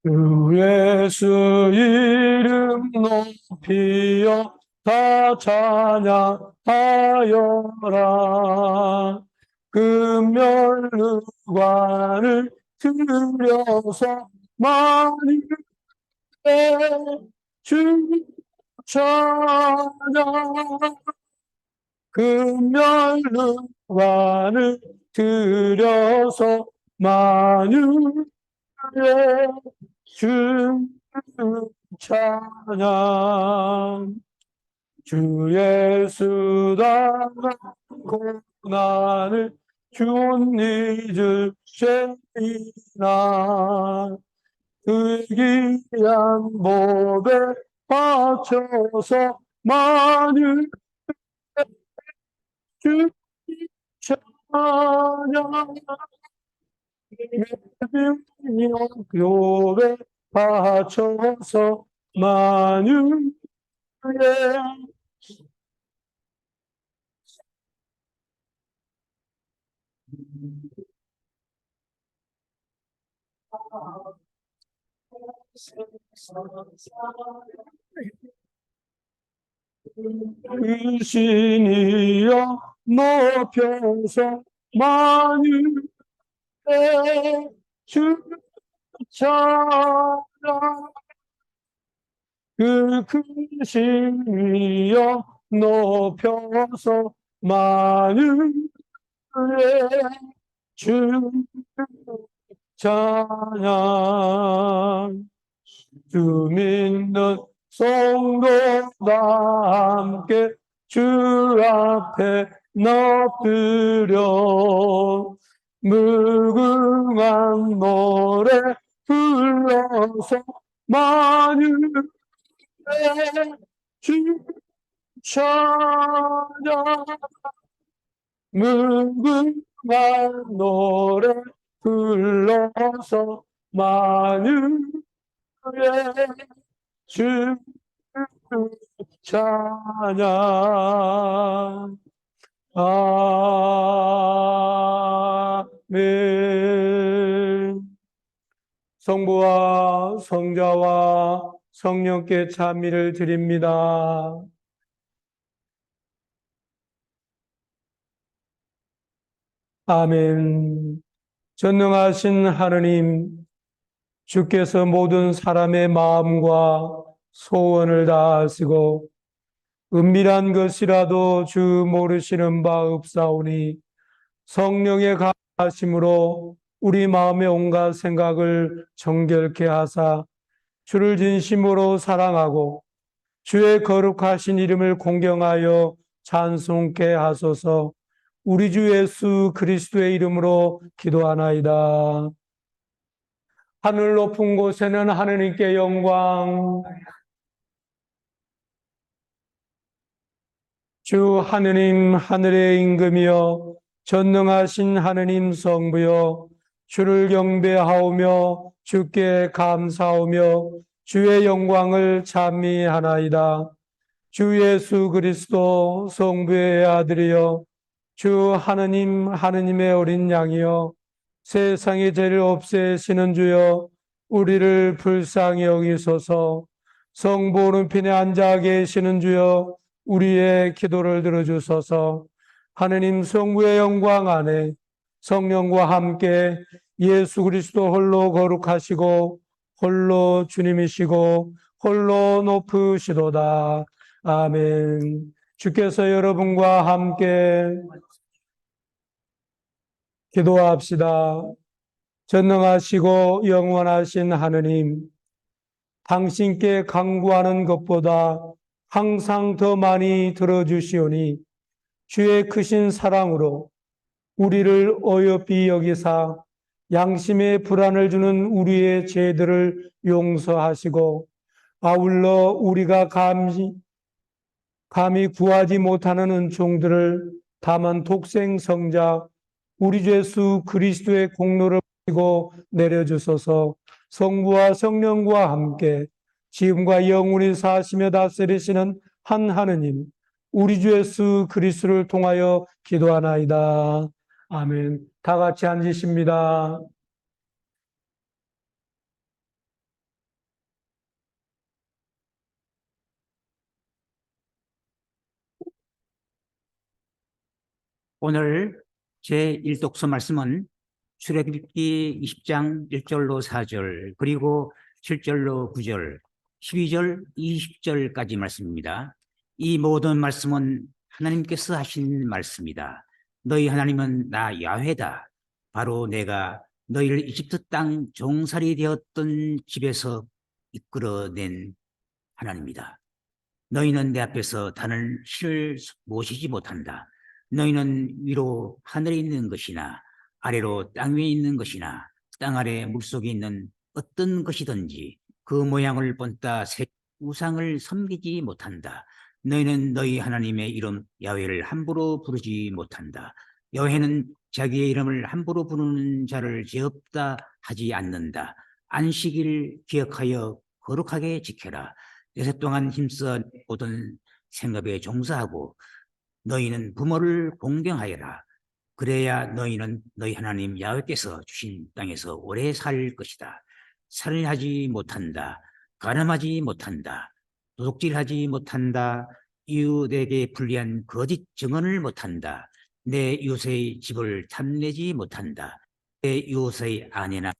주 예수 이름 높이여 다 찬양하여라. 금면류관을 들여서 만일에 주 찬양. 금면류관을 들여서 만유의 주 찬양. 주 예수 당한 고난을 준 잊을 죄이나 그 귀한 법에 바쳐서 만유의 주 찬양. 교배 바쳐서 만유의 그 신이여 높여서 만유의 주 찬양. 그 크신이여 높여서 만유의 주 찬양. 주 믿는 성도 다 함께 주 앞에 엎드려 무궁한 노래 불러서 만유의 주 찬양. 무궁한 노래 불러서 만유의 주 찬양. 아멘. 성부와 성자와 성령께 찬미를 드립니다. 아멘. 전능하신 하느님, 주께서 모든 사람의 마음과 소원을 다 아시고 은밀한 것이라도 주 모르시는 바 없사오니 성령의 가하심으로 우리 마음의 온갖 생각을 정결케 하사 주를 진심으로 사랑하고 주의 거룩하신 이름을 공경하여 찬송케 하소서. 우리 주 예수 그리스도의 이름으로 기도하나이다. 하늘 높은 곳에는 하느님께 영광. 주 하느님 하늘의 임금이여 전능하신 하느님 성부여 주를 경배하오며 주께 감사하오며 주의 영광을 찬미하나이다. 주 예수 그리스도 성부의 아들이여 주 하느님 하느님의 어린 양이여 세상의 죄를 없애시는 주여 우리를 불쌍히 여기소서. 성부 오른편에 앉아 계시는 주여 우리의 기도를 들어주소서. 하느님 성부의 영광 안에 성령과 함께 예수 그리스도 홀로 거룩하시고 홀로 주님이시고 홀로 높으시도다. 아멘. 주께서 여러분과 함께 기도합시다. 전능하시고 영원하신 하느님, 당신께 간구하는 것보다 항상 더 많이 들어주시오니 주의 크신 사랑으로 우리를 어여삐 여기사 양심의 불안을 주는 우리의 죄들을 용서하시고 아울러 우리가 감히 구하지 못하는 은총들을 다만 독생 성자 우리 주 예수 그리스도의 공로를 보시고 내려주소서. 성부와 성령과 함께 지금과 영원히 사시며 다스리시는 한 하느님 우리 주 예수 그리스도를 통하여 기도하나이다. 아멘. 다 같이 앉으십니다. 오늘 제1독서 말씀은 출애굽기 20장 1절로 4절, 그리고 7절로 9절, 12절, 20절까지 말씀입니다. 이 모든 말씀은 하나님께서 하신 말씀이다. 너희 하나님은 나 야훼다. 바로 내가 너희를 이집트 땅 종살이 되었던 집에서 이끌어낸 하나님이다. 너희는 내 앞에서 단을 실을 모시지 못한다. 너희는 위로 하늘에 있는 것이나 아래로 땅 위에 있는 것이나 땅 아래 물속에 있는 어떤 것이든지 그 모양을 본따 새 우상을 섬기지 못한다. 너희는 너희 하나님의 이름 야훼를 함부로 부르지 못한다. 야훼는 자기의 이름을 함부로 부르는 자를 죄 없다 하지 않는다. 안식일 기억하여 거룩하게 지켜라. 6해 동안 힘써 모든 생업에 종사하고 너희는 부모를 공경하여라. 그래야 너희는 너희 하나님 야훼께서 주신 땅에서 오래 살 것이다. 살인하지 못한다. 간음하지 못한다. 도둑질하지 못한다. 이웃에게 불리한 거짓 증언을 못한다. 내 이웃의 집을 탐내지 못한다. 내 이웃의 아내나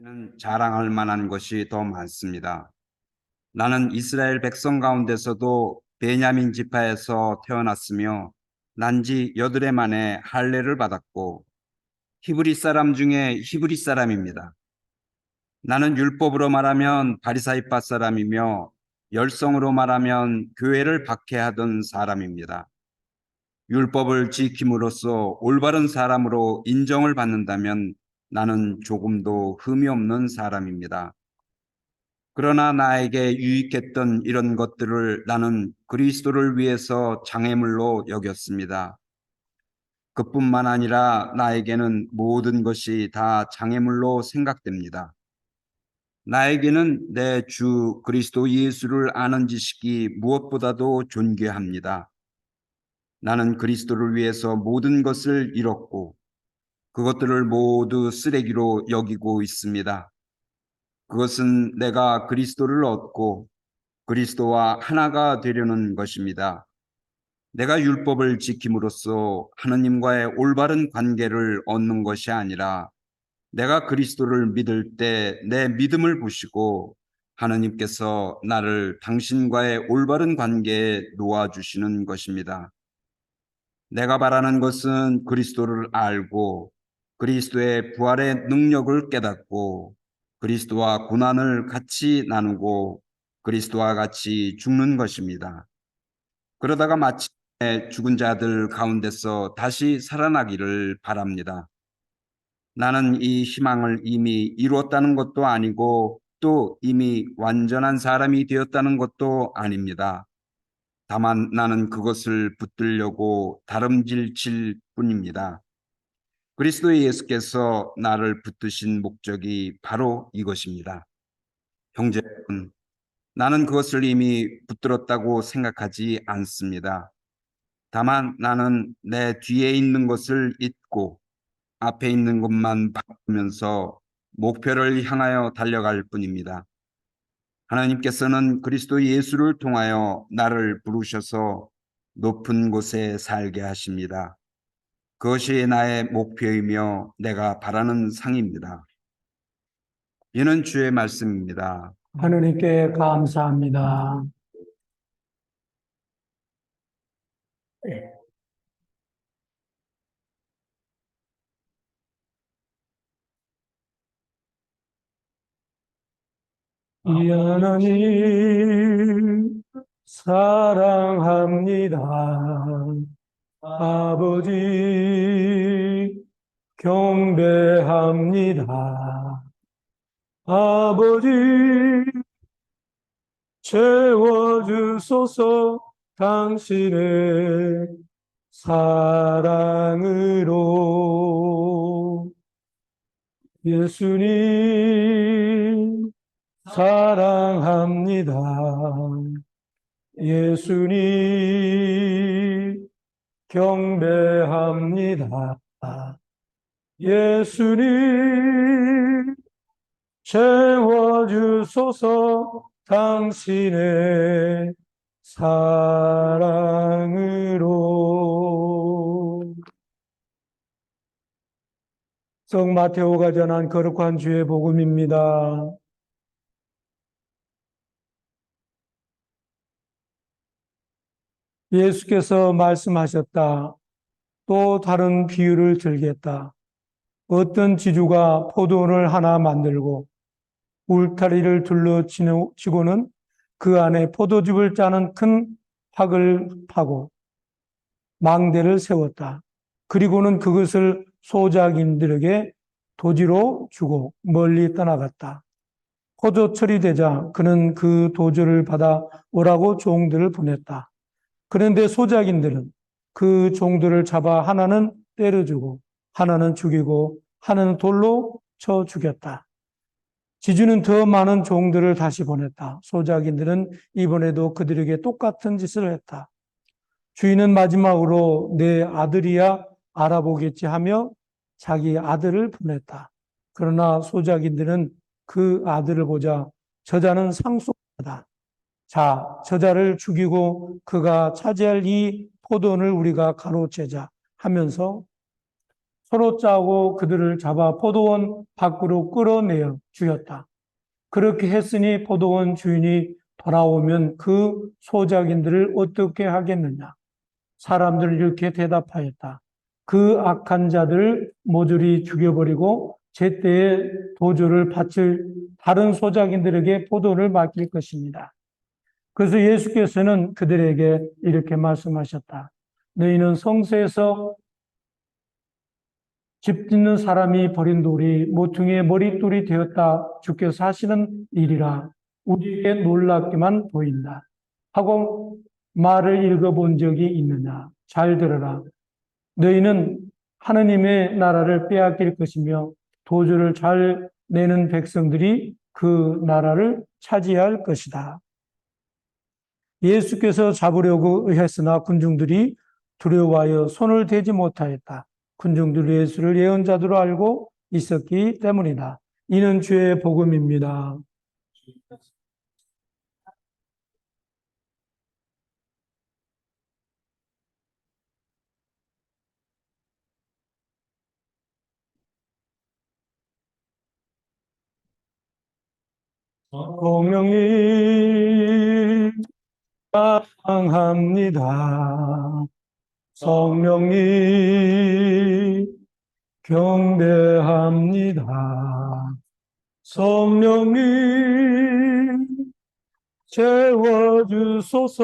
는 자랑할 만한 것이 더 많습니다. 나는 이스라엘 백성 가운데서도 베냐민 지파에서 태어났으며 난지 8해 만에 할례를 받았고 히브리 사람 중에 히브리 사람입니다. 나는 율법으로 말하면 바리사이파 사람이며 열성으로 말하면 교회를 박해하던 사람입니다. 율법을 지킴으로써 올바른 사람으로 인정을 받는다면 나는 조금도 흠이 없는 사람입니다. 그러나 나에게 유익했던 이런 것들을 나는 그리스도를 위해서 장애물로 여겼습니다. 그뿐만 아니라 나에게는 모든 것이 다 장애물로 생각됩니다. 나에게는 내 주 그리스도 예수를 아는 지식이 무엇보다도 존귀합니다. 나는 그리스도를 위해서 모든 것을 잃었고 그것들을 모두 쓰레기로 여기고 있습니다. 그것은 내가 그리스도를 얻고 그리스도와 하나가 되려는 것입니다. 내가 율법을 지킴으로써 하느님과의 올바른 관계를 얻는 것이 아니라 내가 그리스도를 믿을 때 내 믿음을 보시고 하느님께서 나를 당신과의 올바른 관계에 놓아주시는 것입니다. 내가 바라는 것은 그리스도를 알고 그리스도의 부활의 능력을 깨닫고 그리스도와 고난을 같이 나누고 그리스도와 같이 죽는 것입니다. 그러다가 마침내 죽은 자들 가운데서 다시 살아나기를 바랍니다. 나는 이 희망을 이미 이루었다는 것도 아니고 또 이미 완전한 사람이 되었다는 것도 아닙니다. 다만 나는 그것을 붙들려고 다름질칠 뿐입니다. 그리스도 예수께서 나를 붙드신 목적이 바로 이것입니다. 형제 여러분, 나는 그것을 이미 붙들었다고 생각하지 않습니다. 다만 나는 내 뒤에 있는 것을 잊고 앞에 있는 것만 바라보면서 목표를 향하여 달려갈 뿐입니다. 하나님께서는 그리스도 예수를 통하여 나를 부르셔서 높은 곳에 살게 하십니다. 그것이 나의 목표이며 내가 바라는 상입니다. 이는 주의 말씀입니다. 하느님께 감사합니다. 이 하나님 사랑합니다. 아버지 경배합니다. 아버지 채워주소서 당신의 사랑으로. 예수님 사랑합니다. 예수님 경배합니다. 예수님 채워주소서 당신의 사랑으로. 성 마테오가 전한 거룩한 주의 복음입니다. 예수께서 말씀하셨다. 또 다른 비유를 들겠다. 어떤 지주가 포도원을 하나 만들고 울타리를 둘러치고는 그 안에 포도즙을 짜는 큰 팍을 파고 망대를 세웠다. 그리고는 그것을 소작인들에게 도지로 주고 멀리 떠나갔다. 포도철이 되자 그는 그 도주를 받아 오라고 종들을 보냈다. 그런데 소작인들은 그 종들을 잡아 하나는 때려주고 하나는 죽이고 하나는 돌로 쳐 죽였다. 지주는 더 많은 종들을 다시 보냈다. 소작인들은 이번에도 그들에게 똑같은 짓을 했다. 주인은 마지막으로 내 아들이야 알아보겠지 하며 자기 아들을 보냈다. 그러나 소작인들은 그 아들을 보자 저자는 상속자다. 자, 저자를 죽이고 그가 차지할 이 포도원을 우리가 가로채자 하면서 서로 짜고 그들을 잡아 포도원 밖으로 끌어내어 죽였다. 그렇게 했으니 포도원 주인이 돌아오면 그 소작인들을 어떻게 하겠느냐? 사람들은 이렇게 대답하였다. 그 악한 자들을 모조리 죽여버리고 제때에 도주를 바칠 다른 소작인들에게 포도를 맡길 것입니다. 그래서 예수께서는 그들에게 이렇게 말씀하셨다. 너희는 성소에서 집 짓는 사람이 버린 돌이 모퉁이의 머릿돌이 되었다. 주께서 하시는 일이라 우리에게 놀랍게만 보인다. 하고 말을 읽어본 적이 있느냐? 잘 들어라. 너희는 하느님의 나라를 빼앗길 것이며 도주를 잘 내는 백성들이 그 나라를 차지할 것이다. 예수께서 잡으려고 했으나 군중들이 두려워하여 손을 대지 못하였다. 군중들이 예수를 예언자들로 알고 있었기 때문이다. 이는 주의 복음입니다. 성령님 사랑합니다. 성령님 경배합니다. 성령님 채워주소서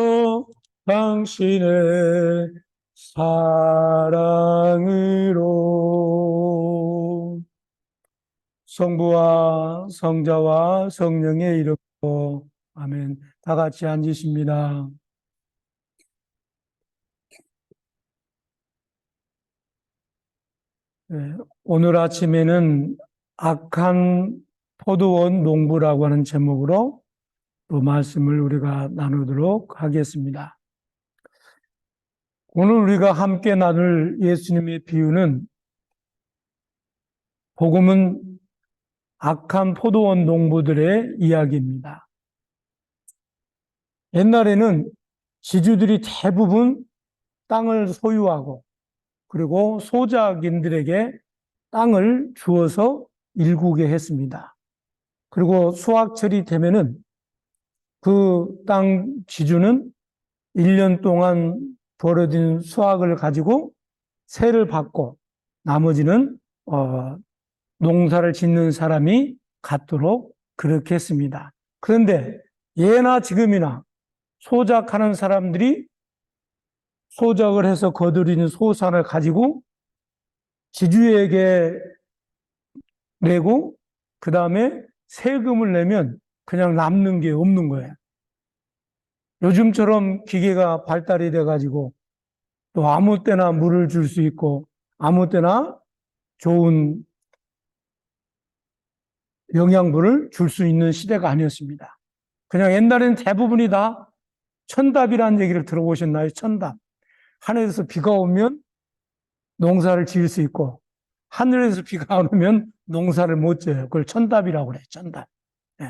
당신의 사랑으로. 성부와 성자와 성령의 이름으로 아멘. 다 같이 앉으십니다. 네, 오늘 아침에는 악한 포도원 농부라고 하는 제목으로 또 말씀을 우리가 나누도록 하겠습니다. 오늘 우리가 함께 나눌 예수님의 비유는 복음은 악한 포도원 농부들의 이야기입니다. 옛날에는 지주들이 대부분 땅을 소유하고 그리고 소작인들에게 땅을 주어서 일구게 했습니다. 그리고 수확철이 되면은 그 땅 지주는 1년 동안 벌어진 수확을 가지고 세를 받고 나머지는 농사를 짓는 사람이 갖도록 그렇게 했습니다. 그런데 예나 지금이나 소작하는 사람들이 소작을 해서 거두리는 소산을 가지고 지주에게 내고 그 다음에 세금을 내면 그냥 남는 게 없는 거예요. 요즘처럼 기계가 발달이 돼가지고 또 아무 때나 물을 줄 수 있고 아무 때나 좋은 영양분을 줄 수 있는 시대가 아니었습니다. 그냥 옛날에는 대부분이 다 천답이라는 얘기를 들어보셨나요? 천답. 하늘에서 비가 오면 농사를 지을 수 있고 하늘에서 비가 안 오면 농사를 못 지어요. 그걸 천답이라고 그래요. 천답. 네.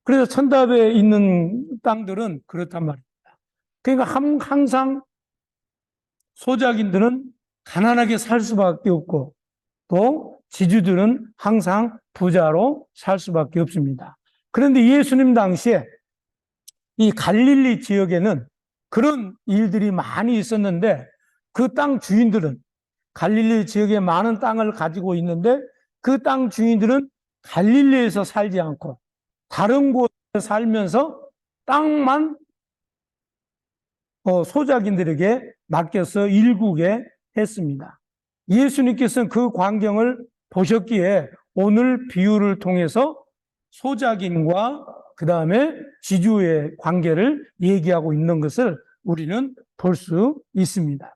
그래서 천답에 있는 땅들은 그렇단 말입니다. 그러니까 항상 소작인들은 가난하게 살 수밖에 없고 또 지주들은 항상 부자로 살 수밖에 없습니다. 그런데 예수님 당시에 이 갈릴리 지역에는 그런 일들이 많이 있었는데 그 땅 주인들은 갈릴리 지역에 많은 땅을 가지고 있는데 그 땅 주인들은 갈릴리에서 살지 않고 다른 곳에 살면서 땅만 소작인들에게 맡겨서 일구게 했습니다. 예수님께서는 그 광경을 보셨기에 오늘 비유를 통해서 소작인과 그 다음에 지주의 관계를 얘기하고 있는 것을 우리는 볼 수 있습니다.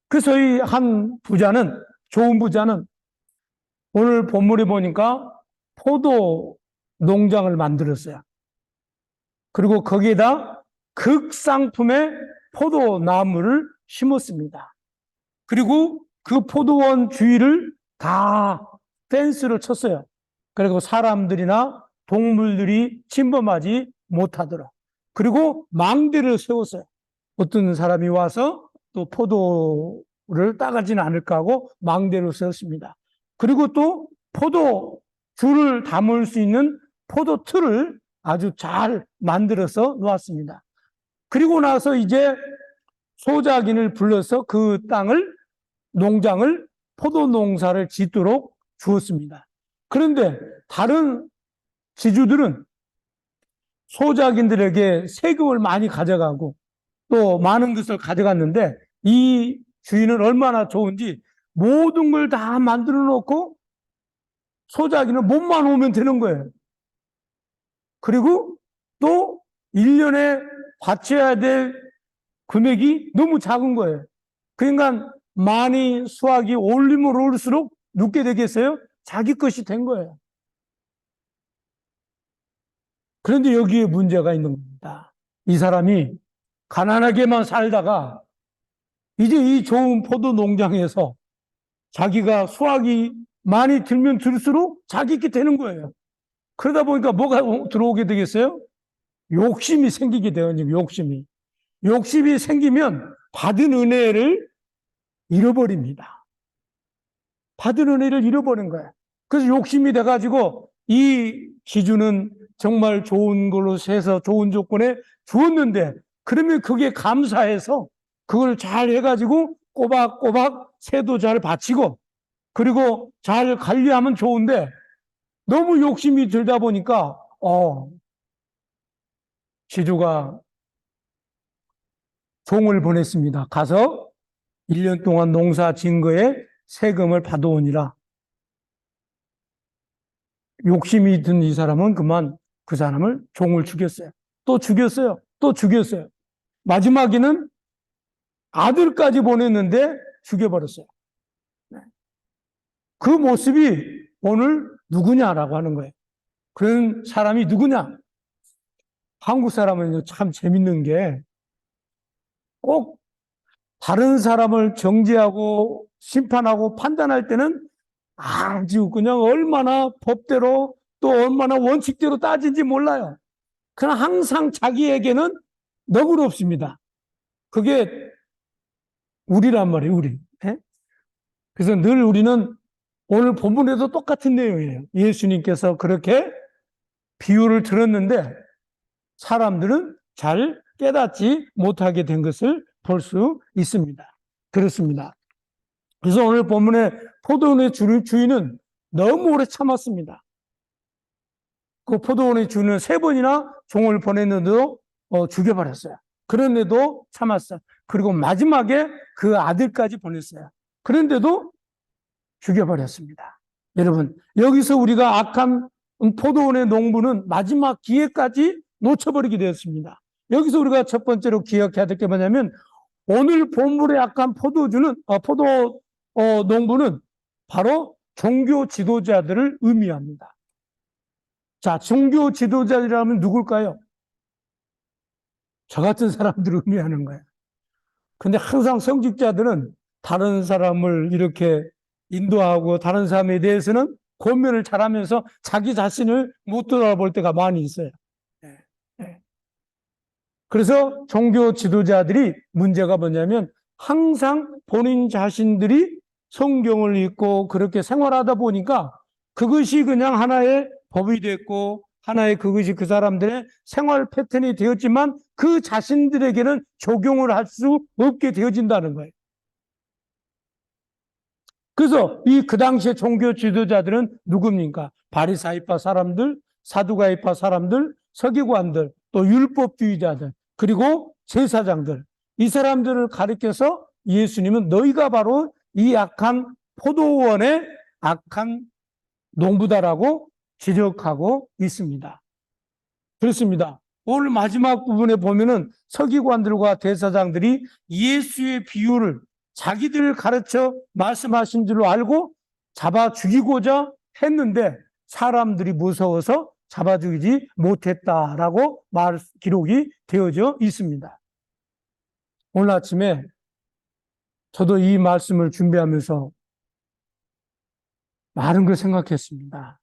그래서 이 한 부자는, 좋은 부자는 오늘 본문에 보니까 포도 농장을 만들었어요. 그리고 거기에다 극상품의 포도나무를 심었습니다. 그리고 그 포도원 주위를 다 펜스를 쳤어요. 그리고 사람들이나 동물들이 침범하지 못하도록. 그리고 망대를 세웠어요. 어떤 사람이 와서 또 포도를 따가지는 않을까 하고 망대를 세웠습니다. 그리고 또 포도 줄을 담을 수 있는 포도 틀을 아주 잘 만들어서 놓았습니다. 그리고 나서 이제 소작인을 불러서 그 땅을, 농장을, 포도 농사를 짓도록 주었습니다. 그런데 다른 지주들은 소작인들에게 세금을 많이 가져가고 또 많은 것을 가져갔는데, 이 주인은 얼마나 좋은지 모든 걸 다 만들어 놓고 소작인은 몸만 오면 되는 거예요. 그리고 또 1년에 바쳐야 될 금액이 너무 작은 거예요. 그러니까 많이 수확이 올리면 올릴수록 눕게 되겠어요? 자기 것이 된 거예요. 그런데 여기에 문제가 있는 겁니다. 이 사람이 가난하게만 살다가 이제 이 좋은 포도 농장에서 자기가 수확이 많이 들면 들수록 자기 게 되는 거예요. 그러다 보니까 뭐가 들어오게 되겠어요? 욕심이 생기게 돼요. 욕심이. 욕심이 생기면 받은 은혜를 잃어버립니다. 받은 은혜를 잃어버린 거예요. 그래서 욕심이 돼가지고 이 지주는 정말 좋은 걸로 세서 좋은 조건에 주었는데, 그러면 그게 감사해서 그걸 잘 해가지고 꼬박꼬박 새도 잘 바치고 그리고 잘 관리하면 좋은데, 너무 욕심이 들다 보니까 지주가 종을 보냈습니다. 가서 1년 동안 농사 지은 거에 세금을 받아오니라. 욕심이 든 이 사람은 그만 그 사람을 종을 죽였어요. 또 죽였어요. 또 죽였어요. 마지막에는 아들까지 보냈는데 죽여버렸어요. 그 모습이 오늘 누구냐라고 하는 거예요. 그런 사람이 누구냐? 한국 사람은 참 재밌는 게 꼭 다른 사람을 정죄하고 심판하고 판단할 때는 아주 그냥 얼마나 법대로 또 얼마나 원칙대로 따진지 몰라요. 그러나 항상 자기에게는 너그럽습니다. 그게 우리란 말이에요, 우리. 예? 그래서 늘 우리는 오늘 본문에도 똑같은 내용이에요. 예수님께서 그렇게 비유를 들었는데 사람들은 잘 깨닫지 못하게 된 것을 볼 수 있습니다. 그렇습니다. 그래서 오늘 본문의 포도원의 주인은 너무 오래 참았습니다. 그 포도원의 주인은 3번이나 종을 보냈는데도 죽여버렸어요. 그런데도 참았어요. 그리고 마지막에 그 아들까지 보냈어요. 그런데도 죽여버렸습니다. 여러분, 여기서 우리가 악한 포도원의 농부는 마지막 기회까지 놓쳐버리게 되었습니다. 여기서 우리가 첫 번째로 기억해야 될 게 뭐냐면, 오늘 본문의 악한 농부는 바로 종교 지도자들을 의미합니다. 자, 종교 지도자들이라면 누굴까요? 저 같은 사람들을 의미하는 거예요. 근데 항상 성직자들은 다른 사람을 이렇게 인도하고 다른 사람에 대해서는 권면을 잘하면서 자기 자신을 못 돌아볼 때가 많이 있어요. 그래서 종교 지도자들이 문제가 뭐냐면 항상 본인 자신들이 성경을 읽고 그렇게 생활하다 보니까 그것이 그냥 하나의 법이 됐고 하나의 그것이 그 사람들의 생활 패턴이 되었지만 그 자신들에게는 적용을 할 수 없게 되어진다는 거예요. 그래서 그 당시에 종교 지도자들은 누굽니까? 바리사이파 사람들, 사두가이파 사람들, 서기관들, 또 율법주의자들, 그리고 제사장들, 이 사람들을 가리켜서 예수님은 너희가 바로 이 악한 포도원의 악한 농부다라고 지적하고 있습니다. 그렇습니다. 오늘 마지막 부분에 보면은 서기관들과 대사장들이 예수의 비유를 자기들을 가르쳐 말씀하신 줄로 알고 잡아 죽이고자 했는데 사람들이 무서워서 잡아 죽이지 못했다라고 기록이 되어져 있습니다. 오늘 아침에 저도 이 말씀을 준비하면서 많은 걸 생각했습니다.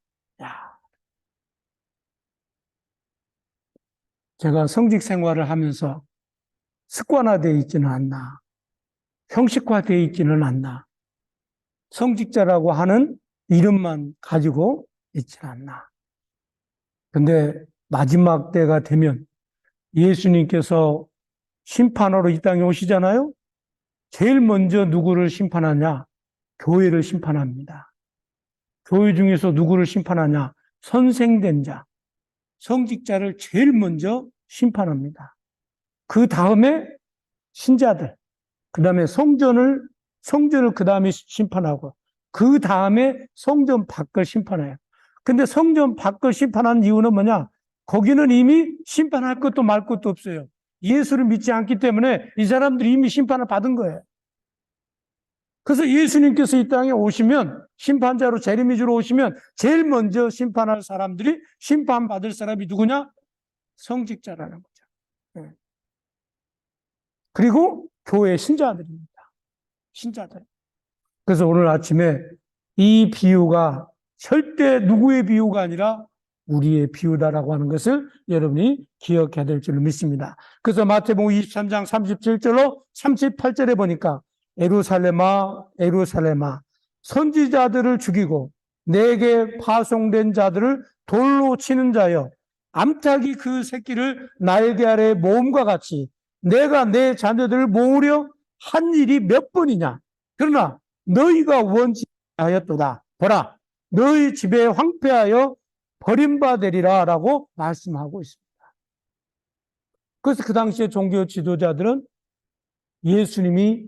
제가 성직 생활을 하면서 습관화되어 있지는 않나, 형식화되어 있지는 않나, 성직자라고 하는 이름만 가지고 있지는 않나. 근데 마지막 때가 되면 예수님께서 심판하러 이 땅에 오시잖아요. 제일 먼저 누구를 심판하냐? 교회를 심판합니다. 교회 중에서 누구를 심판하냐? 선생된 자, 성직자를 제일 먼저 심판합니다. 그 다음에 신자들, 그 다음에 성전을 그 다음에 심판하고, 그 다음에 성전 밖을 심판해요. 근데 성전 밖을 심판하는 이유는 뭐냐? 거기는 이미 심판할 것도 말 것도 없어요. 예수를 믿지 않기 때문에 이 사람들이 이미 심판을 받은 거예요. 그래서 예수님께서 이 땅에 오시면, 심판자로 재림이주로 오시면 제일 먼저 심판할 사람들이, 심판받을 사람이 누구냐? 성직자라는 거죠. 네. 그리고 교회 신자들입니다. 신자들. 그래서 오늘 아침에 이 비유가 절대 누구의 비유가 아니라 우리의 비유다라고 하는 것을 여러분이 기억해야 될 줄 믿습니다. 그래서 마태복음 23장 37절로 38절에 보니까 예루살렘아 예루살렘아 선지자들을 죽이고 내게 파송된 자들을 돌로 치는 자여 암탉이 그 새끼를 날개 아래 모음과 같이 내가 내 자녀들을 모으려 한 일이 몇 번이냐. 그러나 너희가 원치 하였도다. 보라 너희 집에 황폐하여 버림받으리라 라고 말씀하고 있습니다. 그래서 그 당시에 종교 지도자들은 예수님이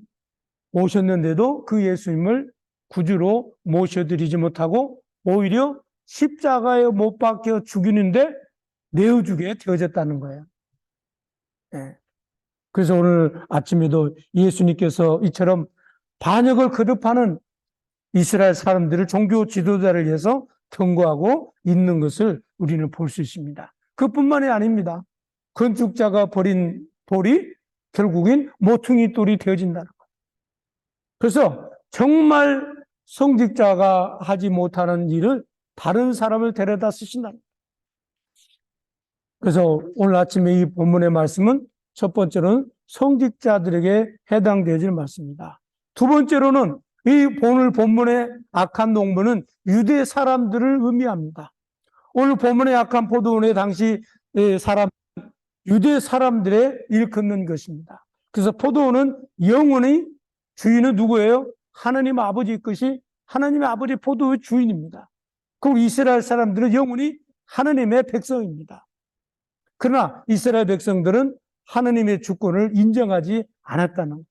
오셨는데도 그 예수님을 구주로 모셔드리지 못하고 오히려 십자가에 못 박혀 죽이는데 내어주게 되어졌다는 거예요. 네. 그래서 오늘 아침에도 예수님께서 이처럼 반역을 거듭하는 이스라엘 사람들을 종교 지도자를 위해서 경고하고 있는 것을 우리는 볼 수 있습니다. 그뿐만이 아닙니다. 건축자가 버린 돌이 결국엔 모퉁이 돌이 되어진다는 거예요. 그래서 정말 성직자가 하지 못하는 일을 다른 사람을 데려다 쓰신다는 거예요. 그래서 오늘 아침에 이 본문의 말씀은 첫 번째로는 성직자들에게 해당되어질 말씀입니다. 두 번째로는 이 오늘 본문의 악한 농부는 유대 사람들을 의미합니다. 오늘 본문의 악한 포도원의 당시 사람, 유대 사람들의 일컫는 것입니다. 그래서 포도원은 영원히 주인은 누구예요? 하나님 아버지 것이 하나님의 아버지 포도의 주인입니다. 그리고 이스라엘 사람들은 영원히 하나님의 백성입니다. 그러나 이스라엘 백성들은 하나님의 주권을 인정하지 않았다는 거예요.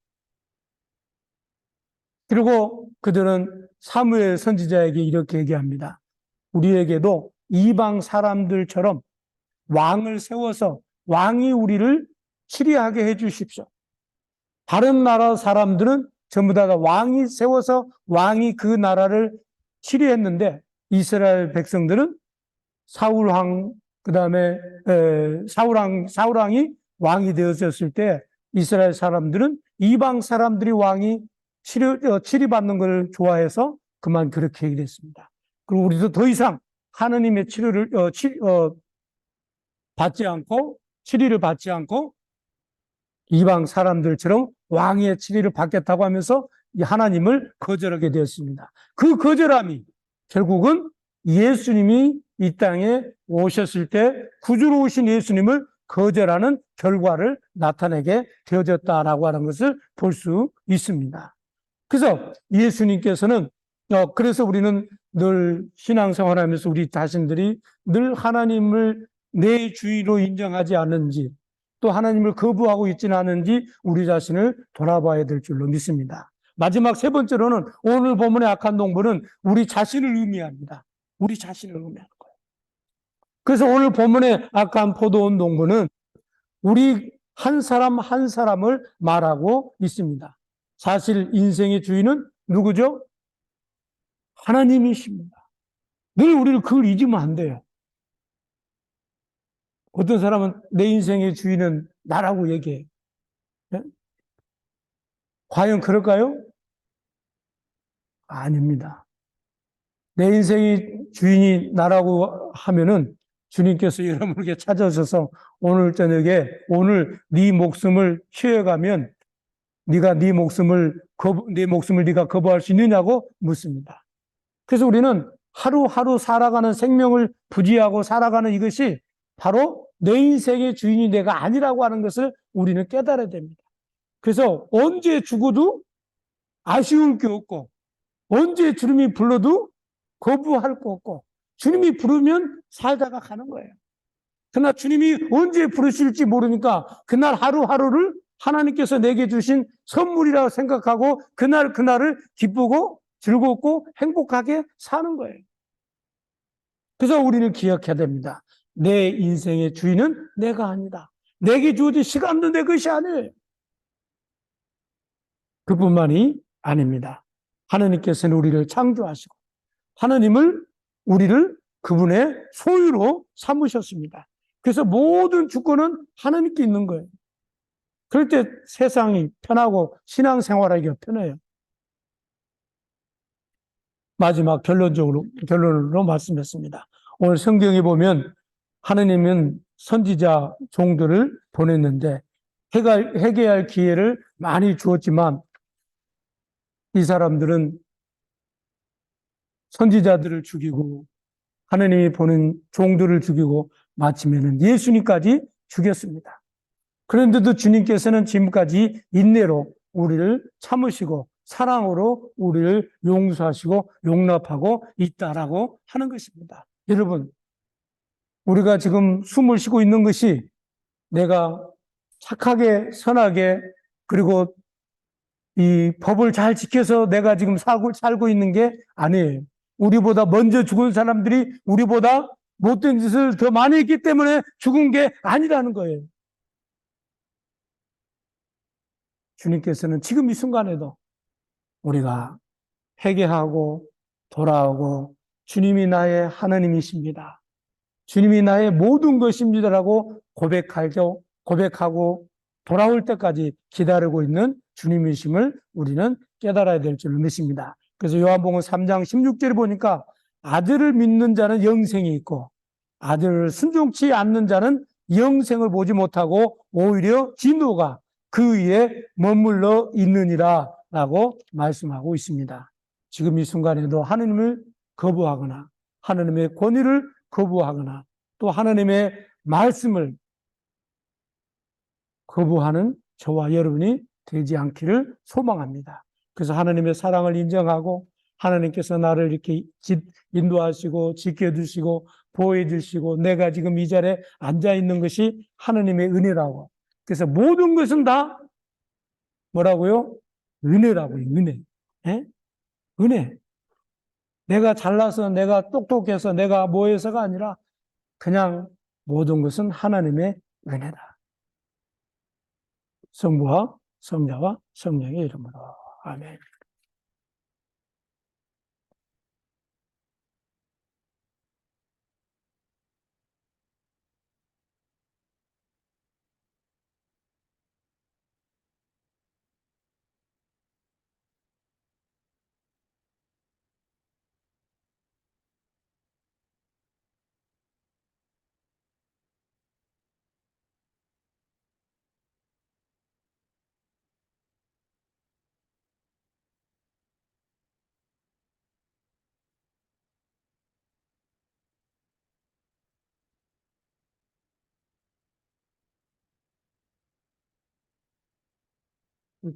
그리고 그들은 사무엘 선지자에게 이렇게 얘기합니다. 우리에게도 이방 사람들처럼 왕을 세워서 왕이 우리를 치리하게 해 주십시오. 다른 나라 사람들은 전부 다 왕이 세워서 왕이 그 나라를 치리했는데 이스라엘 백성들은 사울왕 그다음에 사울왕이 왕이 되었을 때 이스라엘 사람들은 이방 사람들이 왕이 치리받는 걸 좋아해서 그만 그렇게 얘기를 했습니다. 그리고 우리도 더 이상 하나님의 치리를 받지 않고 치리를 받지 않고 이방 사람들처럼 왕의 치리를 받겠다고 하면서 하나님을 거절하게 되었습니다. 그 거절함이 결국은 예수님이 이 땅에 오셨을 때 구주로 오신 예수님을 거절하는 결과를 나타내게 되어졌다라고 하는 것을 볼 수 있습니다. 그래서 예수님께서는 그래서 우리는 늘 신앙생활하면서 우리 자신들이 늘 하나님을 내 주인으로 인정하지 않는지 또 하나님을 거부하고 있지는 않은지 우리 자신을 돌아봐야 될 줄로 믿습니다. 마지막 세 번째로는 오늘 본문의 악한 농부는 우리 자신을 의미합니다. 우리 자신을 의미하는 거예요. 그래서 오늘 본문의 악한 포도원 농부는 우리 한 사람 한 사람을 말하고 있습니다. 사실 인생의 주인은 누구죠? 하나님이십니다. 늘 우리를 그걸 잊으면 안 돼요. 어떤 사람은 내 인생의 주인은 나라고 얘기해요. 네? 과연 그럴까요? 아닙니다. 내 인생의 주인이 나라고 하면은 주님께서 여러분에게 찾아오셔서 오늘 저녁에 오늘 네 목숨을 취해가면 네가 네 목숨을 네가 거부할 수 있느냐고 묻습니다. 그래서 우리는 하루하루 살아가는 생명을 부지하고 살아가는 이것이 바로 내 인생의 주인이 내가 아니라고 하는 것을 우리는 깨달아야 됩니다. 그래서 언제 죽어도 아쉬울 게 없고, 언제 주님이 불러도 거부할 거 없고, 주님이 부르면 살다가 가는 거예요. 그러나 주님이 언제 부르실지 모르니까 그날 하루하루를 하나님께서 내게 주신 선물이라고 생각하고 그날을 기쁘고 즐겁고 행복하게 사는 거예요. 그래서 우리는 기억해야 됩니다. 내 인생의 주인은 내가 아니다. 내게 주어진 시간도 내 것이 아니에요. 그뿐만이 아닙니다. 하나님께서는 우리를 창조하시고 우리를 그분의 소유로 삼으셨습니다. 그래서 모든 주권은 하나님께 있는 거예요. 그럴 때 세상이 편하고 신앙생활하기가 편해요. 마지막 결론으로 말씀했습니다. 오늘 성경에 보면 하나님은 선지자 종들을 보냈는데 회개할 기회를 많이 주었지만 이 사람들은 선지자들을 죽이고 하나님이 보낸 종들을 죽이고 마침에는 예수님까지 죽였습니다. 그런데도 주님께서는 지금까지 인내로 우리를 참으시고 사랑으로 우리를 용서하시고 용납하고 있다라고 하는 것입니다. 여러분, 우리가 지금 숨을 쉬고 있는 것이 내가 착하게 선하게 그리고 이 법을 잘 지켜서 내가 지금 살고 있는 게 아니에요. 우리보다 먼저 죽은 사람들이 우리보다 못된 짓을 더 많이 했기 때문에 죽은 게 아니라는 거예요. 주님께서는 지금 이 순간에도 우리가 회개하고 돌아오고 주님이 나의 하나님이십니다. 주님이 나의 모든 것입니다라고 고백하고 돌아올 때까지 기다리고 있는 주님이심을 우리는 깨달아야 될 줄 믿습니다. 그래서 요한복음 3장 16절에 보니까 아들을 믿는 자는 영생이 있고 아들을 순종치 않는 자는 영생을 보지 못하고 오히려 진노가 그 위에 머물러 있느니라 라고 말씀하고 있습니다. 지금 이 순간에도 하나님을 거부하거나 하나님의 권위를 거부하거나 또 하나님의 말씀을 거부하는 저와 여러분이 되지 않기를 소망합니다. 그래서 하나님의 사랑을 인정하고 하나님께서 나를 이렇게 인도하시고 지켜주시고 보호해주시고 내가 지금 이 자리에 앉아있는 것이 하나님의 은혜라고. 그래서 모든 것은 다 뭐라고요? 은혜라고요. 은혜. 예? 은혜. 내가 잘나서 내가 똑똑해서 내가 뭐해서가 아니라 그냥 모든 것은 하나님의 은혜다. 성부와 성자와 성령의 이름으로. 아멘.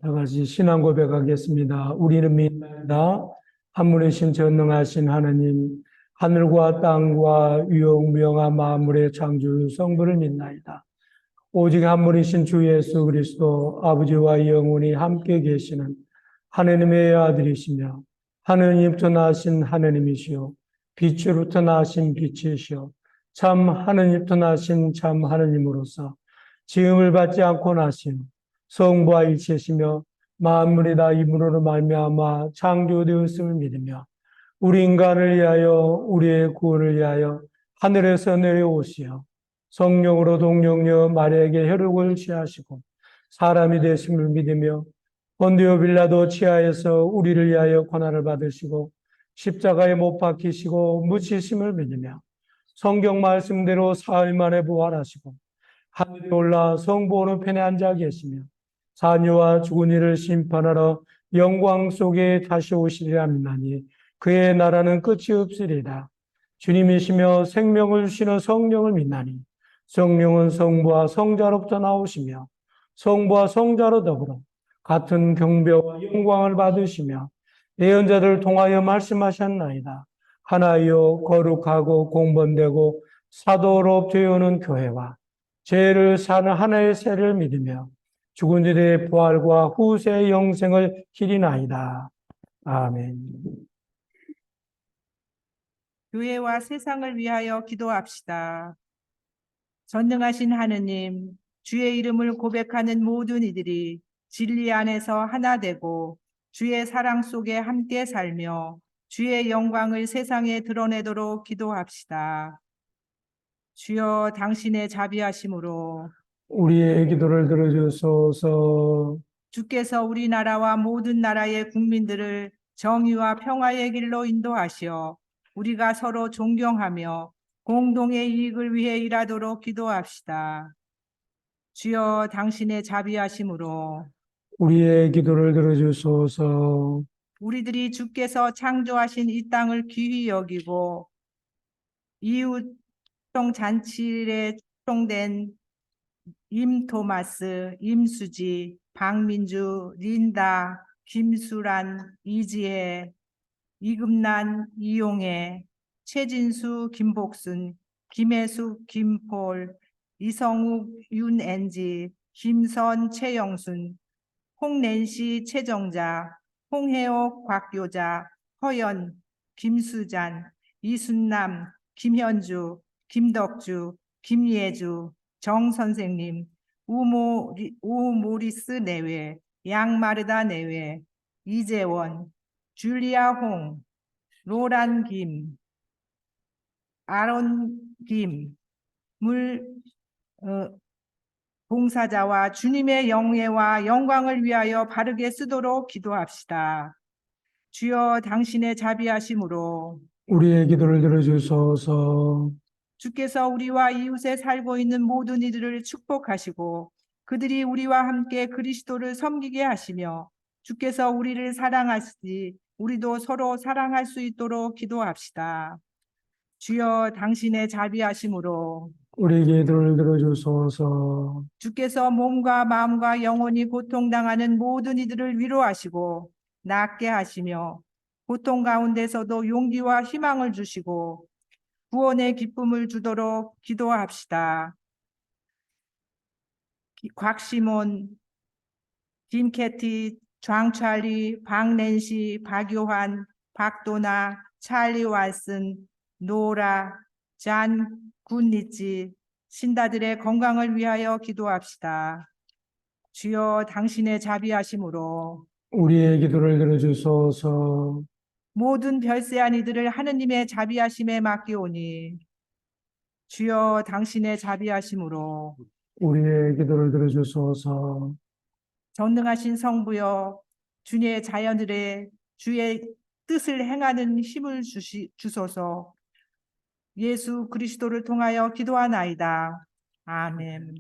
다 같이 신앙 고백하겠습니다. 우리는 믿나이다. 한 분이신 전능하신 하나님, 하늘과 땅과 유용무용한 만물의 창조 성부를 믿나이다. 오직 한 분이신 주 예수 그리스도 아버지와 영원히 함께 계시는 하나님의 아들이시며 하느님부터 나신 하나님이시요 빛으로부터 나신 빛이시요 참 하느님부터 나신 참 하느님으로서 지음을 받지 않고 나신 성부와 일체시며 만물이 다 이분으로 말미암아 창조되었음을 믿으며 우리 인간을 위하여 우리의 구원을 위하여 하늘에서 내려오시어 성령으로 동령녀 마리아에게 혈육을 취하시고 사람이 되심을 믿으며 본디오 빌라도 치하에서 우리를 위하여 고난을 받으시고 십자가에 못 박히시고 묻히심을 믿으며 성경 말씀대로 사흘 만에 부활하시고 하늘에 올라 성부 오른편에 앉아 계시며 자녀와 죽은 이를 심판하러 영광 속에 다시 오시리라 믿나니 그의 나라는 끝이 없으리라. 주님이시며 생명을 주시는 성령을 믿나니 성령은 성부와 성자로부터 나오시며 성부와 성자로 더불어 같은 경배와 영광을 받으시며 예언자들을 통하여 말씀하셨나이다. 하나여 거룩하고 공범되고 사도로 되어오는 교회와 죄를 사는 하나의 세를 믿으며 죽은 이들의 부활과 후세의 영생을 기리나이다. 아멘. 교회와 세상을 위하여 기도합시다. 전능하신 하느님, 주의 이름을 고백하는 모든 이들이 진리 안에서 하나 되고 주의 사랑 속에 함께 살며 주의 영광을 세상에 드러내도록 기도합시다. 주여 당신의 자비하심으로 우리의 기도를 들어주소서. 주께서 우리나라와 모든 나라의 국민들을 정의와 평화의 길로 인도하시어 우리가 서로 존경하며 공동의 이익을 위해 일하도록 기도합시다. 주여 당신의 자비하심으로 우리의 기도를 들어주소서. 우리들이 주께서 창조하신 이 땅을 귀히 여기고 이웃종 잔치에 초청된 임토마스, 임수지, 박민주, 린다, 김수란, 이지혜, 이금난, 이용혜, 최진수, 김복순, 김혜숙, 김폴, 이성욱, 윤엔지, 김선, 최영순, 홍낸시, 최정자, 홍혜옥, 곽교자, 허연, 김수잔, 이순남, 김현주, 김덕주, 김예주, 정선생님, 우모리스 내외, 양마르다 내외, 이재원, 줄리아 홍, 로란 김, 아론 김, 봉사자와 주님의 영예와 영광을 위하여 바르게 쓰도록 기도합시다. 주여 당신의 자비하심으로 우리의 기도를 들어주소서. 주께서 우리와 이웃에 살고 있는 모든 이들을 축복하시고 그들이 우리와 함께 그리스도를 섬기게 하시며 주께서 우리를 사랑하시지 우리도 서로 사랑할 수 있도록 기도합시다. 주여 당신의 자비하심으로 우리의 기도를 들어주소서. 주께서 몸과 마음과 영혼이 고통당하는 모든 이들을 위로하시고 낫게 하시며 고통 가운데서도 용기와 희망을 주시고 구원의 기쁨을 주도록 기도합시다. 곽시몬, 김캐티, 장찰리, 박낸시, 박요한, 박도나, 찰리 왈슨, 노라, 잔 굿니치, 신다들의 건강을 위하여 기도합시다. 주여 당신의 자비하심으로 우리의 기도를 들어주소서. 모든 별세한 이들을 하느님의 자비하심에 맡기오니 주여 당신의 자비하심으로 우리의 기도를 들어주소서. 전능하신 성부여 주의 자녀들의 주의 뜻을 행하는 힘을 주소서. 예수 그리스도를 통하여 기도하나이다. 아멘.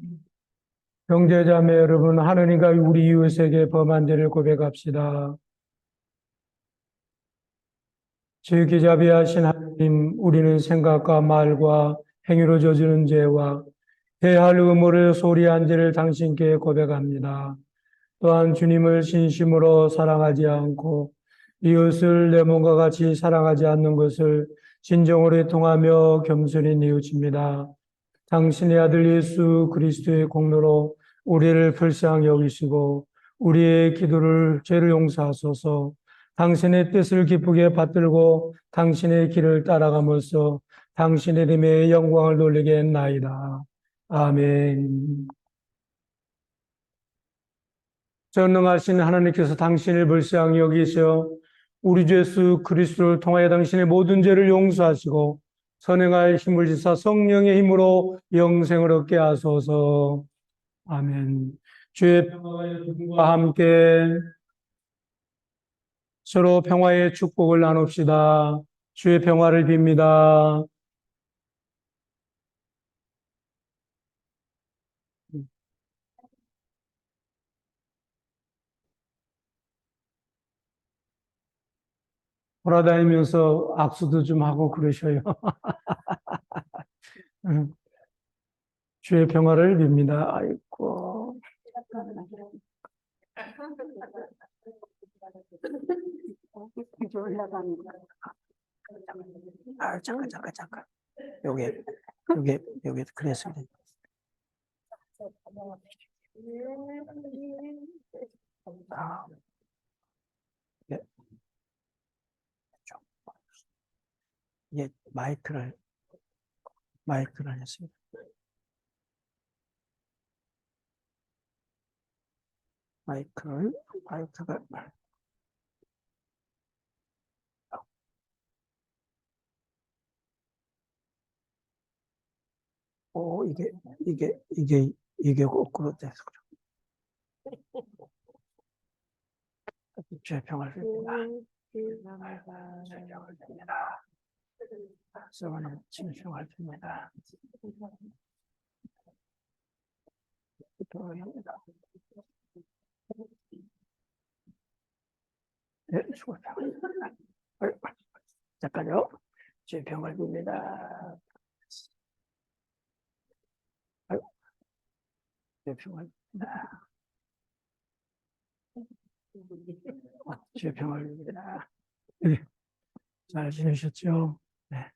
형제자매 여러분, 하느님과 우리 이웃에게 범한 죄를 고백합시다. 지극히 자비하신 하느님, 우리는 생각과 말과 행위로 저지른 죄와 대할 의무를 소리한 죄를 당신께 고백합니다. 또한 주님을 진심으로 사랑하지 않고 이웃을 내 몸과 같이 사랑하지 않는 것을 진정으로 통하며 겸손히 뉘우칩니다. 당신의 아들 예수 그리스도의 공로로 우리를 불쌍히 여기시고 우리의 기도를 죄를 용서하소서. 당신의 뜻을 기쁘게 받들고 당신의 길을 따라감으로써 당신의 이름의 영광을 돌리게 했나이다. 아멘. 전능하신 하나님께서 당신을 불쌍히 여기시어 우리 주 예수 그리스도를 통하여 당신의 모든 죄를 용서하시고 선행할 힘을 주사 성령의 힘으로 영생을 얻게 하소서. 아멘. 주의 평화가 여러분과 함께 서로 평화의 축복을 나눕시다. 주의 평화를 빕니다. 돌아다니면서 악수도 좀 하고 그러셔요. 주의 평화를 빕니다. 아이고. 아, 잠깐. 요게 그랬습니다. 아, 네. 예, 마이크를 했습니다. 마이크가 이게 거꾸로 돼서 주의 평화를 빕니다. 주의 평화를 빕니다. 서원의 주의 평화를 빕니다. 평화입니다. 네, 주의 평화입니다. 잠깐요. 주의 평화를 빕니다. 주의 평화를 빕니다. 주의 평화를 빕니다. 네, 잘 지내셨죠? 네.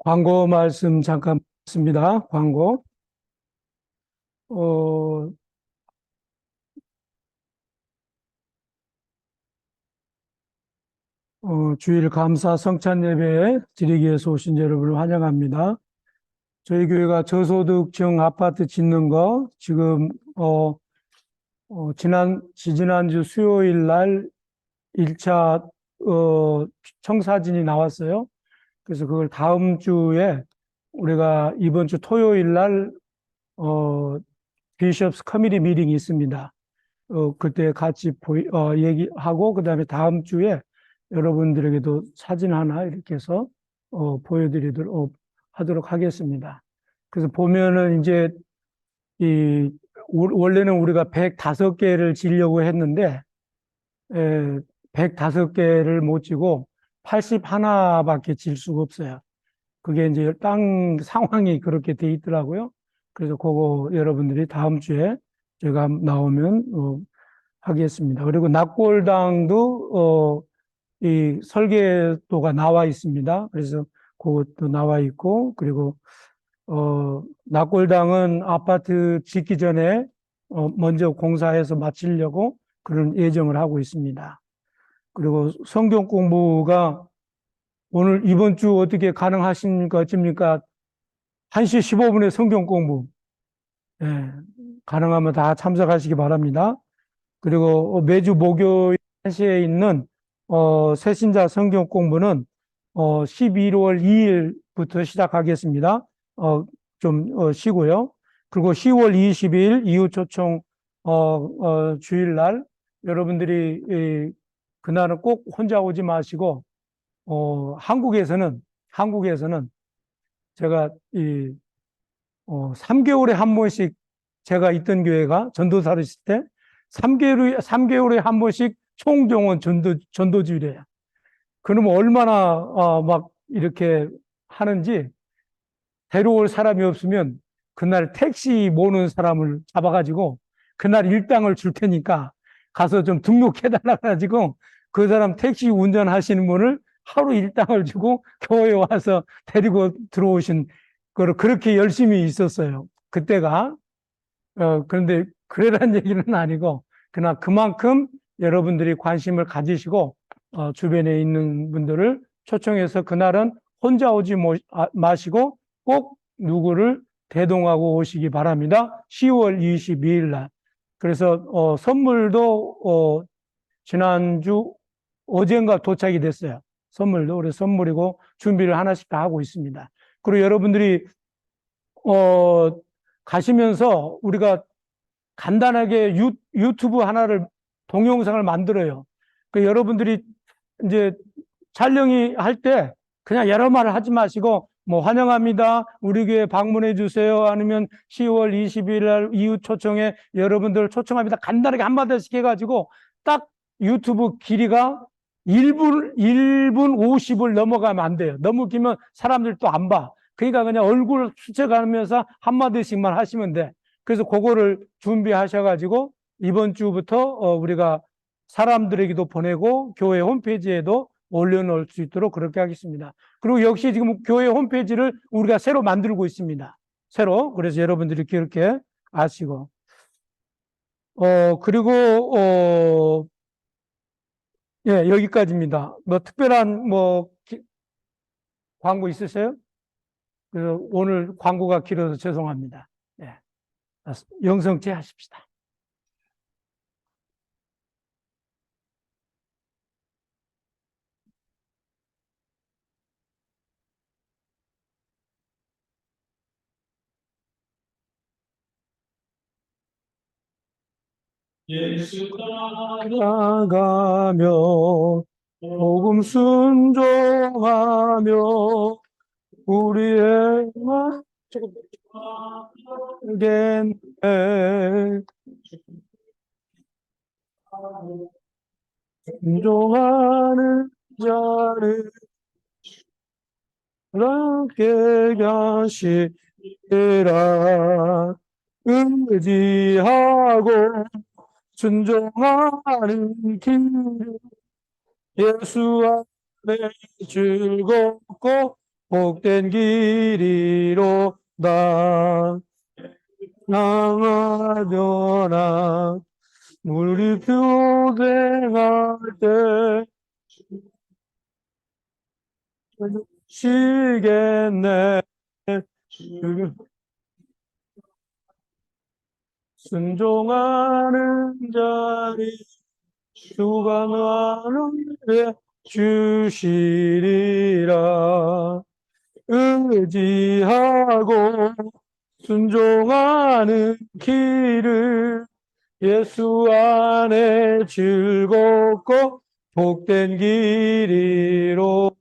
광고 말씀 잠깐 있습니다. 광고. 주일 감사 성찬 예배 드리기 위해서 오신 여러분을 환영합니다. 저희 교회가 저소득층 아파트 짓는 거 지금 지난주 수요일 날 1차 청사진이 나왔어요. 그래서 그걸 다음 주에 우리가 이번 주 토요일 날 비숍스 커미티 미팅이 있습니다. 그때 같이 얘기하고 그다음에 다음 주에 여러분들에게도 사진 하나 이렇게 해서 보여드리도록 하도록 하겠습니다. 그래서 보면은 이제 원래는 우리가 105개를 지려고 했는데 105개를 못 지고 81밖에 질 수가 없어요. 그게 이제 땅 상황이 그렇게 돼 있더라고요. 그래서 그거 여러분들이 다음 주에 제가 나오면 하겠습니다. 그리고 낙골당도 이 설계도가 나와 있습니다. 그래서 그것도 나와 있고, 그리고 낙골당은 아파트 짓기 전에 먼저 공사해서 마치려고 그런 예정을 하고 있습니다. 그리고 성경 공부가 오늘 이번 주 어떻게 가능하십니까? 어cep니까? 1시 15분에 성경 공부. 예, 가능하면 다 참석하시기 바랍니다. 그리고 매주 목요일 1시에 있는 새신자 성경 공부는 11월 2일부터 시작하겠습니다. 좀 쉬고요. 그리고 10월 20일 이웃초청 주일날 여러분들이 그날은 꼭 혼자 오지 마시고 한국에서는 제가 3개월에 한 번씩 제가 있던 교회가 전도사를 있을 때 3개월에 한 번씩 총정원 전도주일이에요. 그러면 얼마나 막 이렇게 하는지 데려올 사람이 없으면 그날 택시 모는 사람을 잡아가지고 그날 일당을 줄 테니까 가서 좀 등록해달라 가지고 그 사람 택시 운전하시는 분을 하루 일당을 주고 교회에 와서 데리고 들어오신 거를 그렇게 열심히 있었어요. 그때가. 그런데 그래란 얘기는 아니고, 그러나 그만큼 여러분들이 관심을 가지시고, 주변에 있는 분들을 초청해서 그날은 혼자 오지 마시고 꼭 누구를 대동하고 오시기 바랍니다. 10월 22일 날. 그래서, 선물도, 지난주 어젠가 도착이 됐어요. 선물도. 그래서 선물이고 준비를 하나씩 다 하고 있습니다. 그리고 여러분들이, 가시면서 우리가 간단하게 유튜브 하나를 동영상을 만들어요. 그 여러분들이 이제 촬영이 할 때 그냥 여러 말을 하지 마시고 뭐 환영합니다. 우리 교회 방문해 주세요. 아니면 10월 20일 날 이웃 초청에 여러분들 초청합니다. 간단하게 한마디씩 해가지고 딱 유튜브 길이가 1분 50을 넘어가면 안 돼요. 너무 길면 사람들 또 안 봐. 그러니까 그냥 얼굴 스쳐가면서 한마디씩만 하시면 돼. 그래서 그거를 준비하셔가지고 이번 주부터 우리가 사람들에게도 보내고 교회 홈페이지에도 올려놓을 수 있도록 그렇게 하겠습니다. 그리고 역시 지금 교회 홈페이지를 우리가 새로 만들고 있습니다. 새로. 그래서 여러분들이 그렇게 아시고. 그리고, 예, 여기까지입니다. 뭐 특별한 광고 있으세요? 그래서 오늘 광고가 길어서 죄송합니다. 예. 영성체 하십시다. 예수 따라가며 복음 순종하며 우리의 마음겐 순종하는 자를 함께 가시리라. 의지하고 순종하는 길 예수 안에 즐겁고 복된 길이로다. 나가려나 우리 교대할 때 시겠네. 순종하는 자리 주가 나를 주시리라. 의지하고 순종하는 길을 예수 안에 즐겁고 복된 길이로다.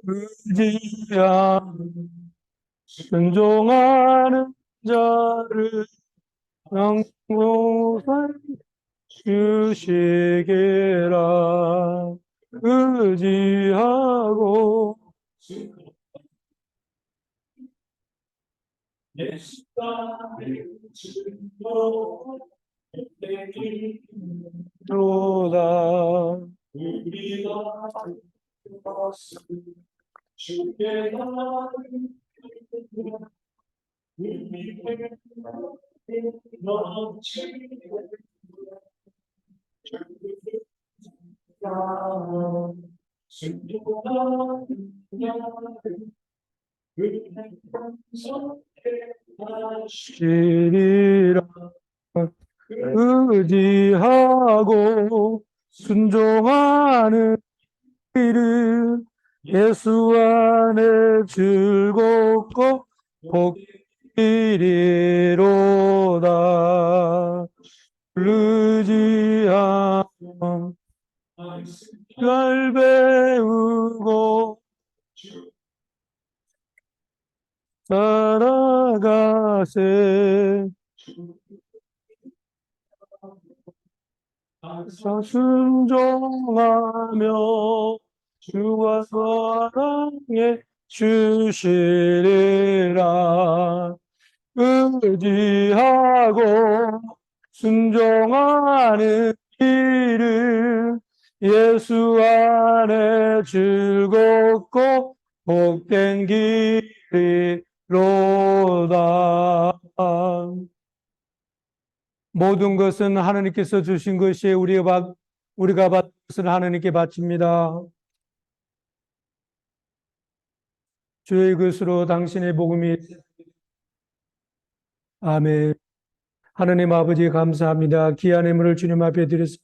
의지야 순종하는 자를 영원히 주시기라. 의지하고 로다. 시리라. 의지하고 순종하는 길은 예수 안에 즐겁고 복이리로다. 의지하며 날 배우고 살아가세. 순종하며 주와 사랑해 주시리라. 의지하고 순종하는 길은 예수 안에 즐겁고 복된 길이로다. 모든 것은 하나님께서 주신 것이 우리가 받은 것을 하나님께 바칩니다. 주의 것으로 당신의 복음이. 아멘. 하나님 아버지 감사합니다. 귀한 예물을 주님 앞에 드렸으니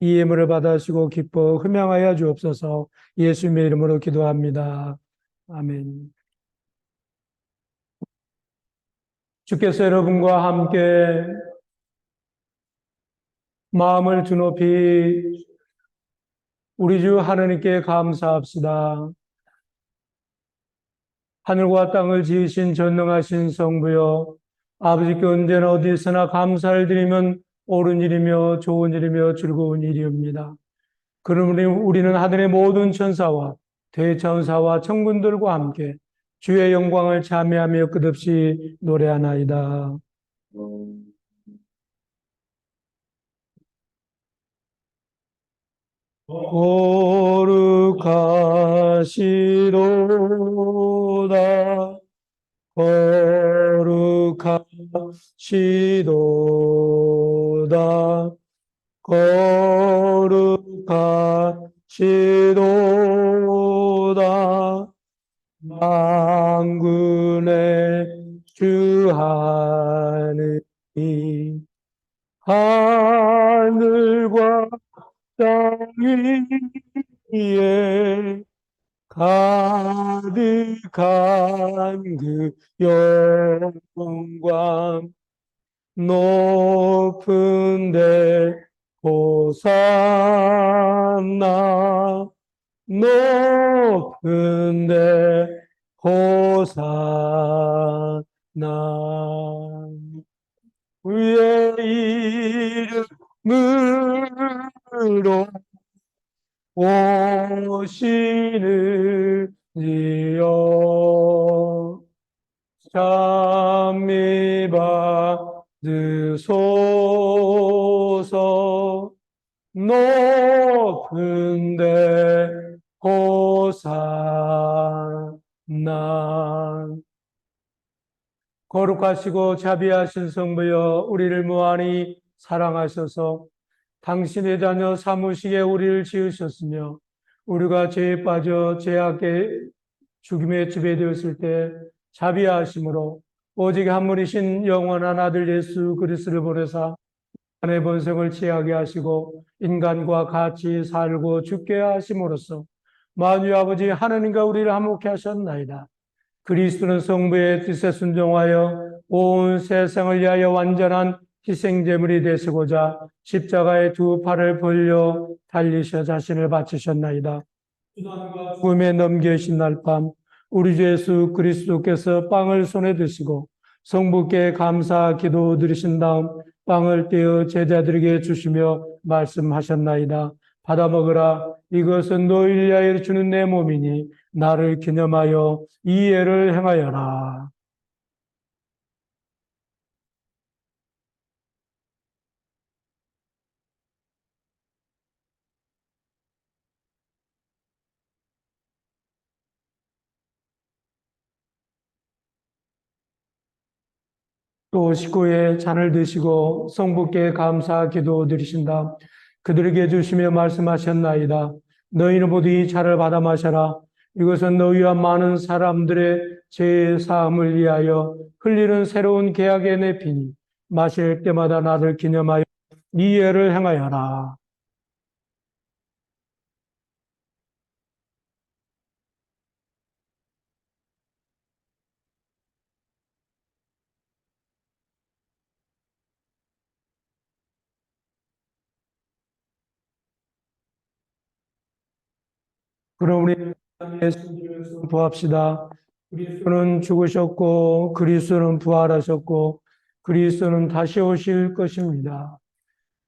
이 예물을 받아시고 기뻐 흠양하여 주옵소서. 예수님의 이름으로 기도합니다. 아멘. 주께서 여러분과 함께 마음을 주높이 우리 주 하나님께 감사합시다. 하늘과 땅을 지으신 전능하신 성부여, 아버지께 언제나 어디서나 감사를 드리면 옳은 일이며 좋은 일이며 즐거운 일이옵니다. 그러므로 우리는 하늘의 모든 천사와 대천사와 천군들과 함께 주의 영광을 찬미하며 끝없이 노래하나이다. 거룩하시도다. 거룩하시도다. 거룩하시도다. 만군의 주 하느님, 하늘과 땅 위에 가득한 그 영광, 높은 데 호산나, 높은 데 호산나. 주의 이름으로 오시는 이여 찬미 받으소서. 높은 데 호산나. 거룩하시고 자비하신 성부여, 우리를 무한히 사랑하셔서 당신의 자녀 삼으시게 우리를 지으셨으며, 우리가 죄에 빠져 죄악의 죽임에 지배되었을 때 자비하심으로 오직 한 분이신 영원한 아들 예수 그리스도를 보내사 인간의 본성을 취하게 하시고 인간과 같이 살고 죽게 하심으로써 만유 아버지 하나님과 우리를 화목케 하셨나이다. 그리스도는 성부의 뜻에 순종하여 온 세상을 위하여 완전한 희생제물이 되시고자 십자가의 두 팔을 벌려 달리셔 자신을 바치셨나이다. 죽음에 넘겨진 날 밤 우리 주 예수 그리스도께서 빵을 손에 드시고 성부께 감사 기도 드리신 다음 빵을 떼어 제자들에게 주시며 말씀하셨나이다. 받아 먹으라. 이것은 너희를 위하여 주는 내 몸이니 나를 기념하여 이 예를 행하여라. 또 식구의 잔을 드시고 성부께 감사 기도 드리신다. 그들에게 주시며 말씀하셨나이다. 너희는 모두 이 차를 받아 마셔라. 이것은 너희와 많은 사람들의 죄 사함을 위하여 흘리는 새로운 계약의 내 피니 마실 때마다 나를 기념하여 이 예를 행하여라. 그럼 우리 예수님을 선포합시다. 그리스도는 죽으셨고 그리스도는 부활하셨고 그리스도는 다시 오실 것입니다.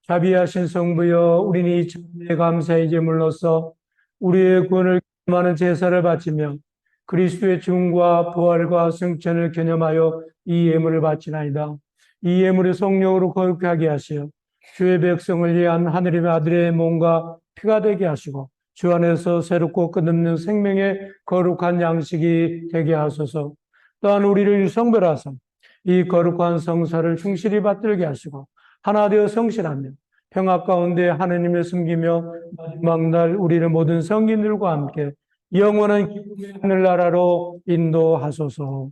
자비하신 성부여, 우리는 이 찬미의 감사의 제물로서 우리의 구원을 기념하는 제사를 바치며 그리스도의 죽음과 부활과 승천을 기념하여 이 예물을 바치나이다. 이 예물을 성령으로 거룩하게 하시어 주의 백성을 위한 하느님의 아들의 몸과 피가 되게 하시고 주 안에서 새롭고 끝없는 생명의 거룩한 양식이 되게 하소서. 또한 우리를 성별하사 이 거룩한 성사를 충실히 받들게 하시고 하나 되어 성실하며 평화 가운데 하느님을 섬기며 마지막 날 우리를 모든 성인들과 함께 영원한 기쁨의 하늘나라로 인도하소서.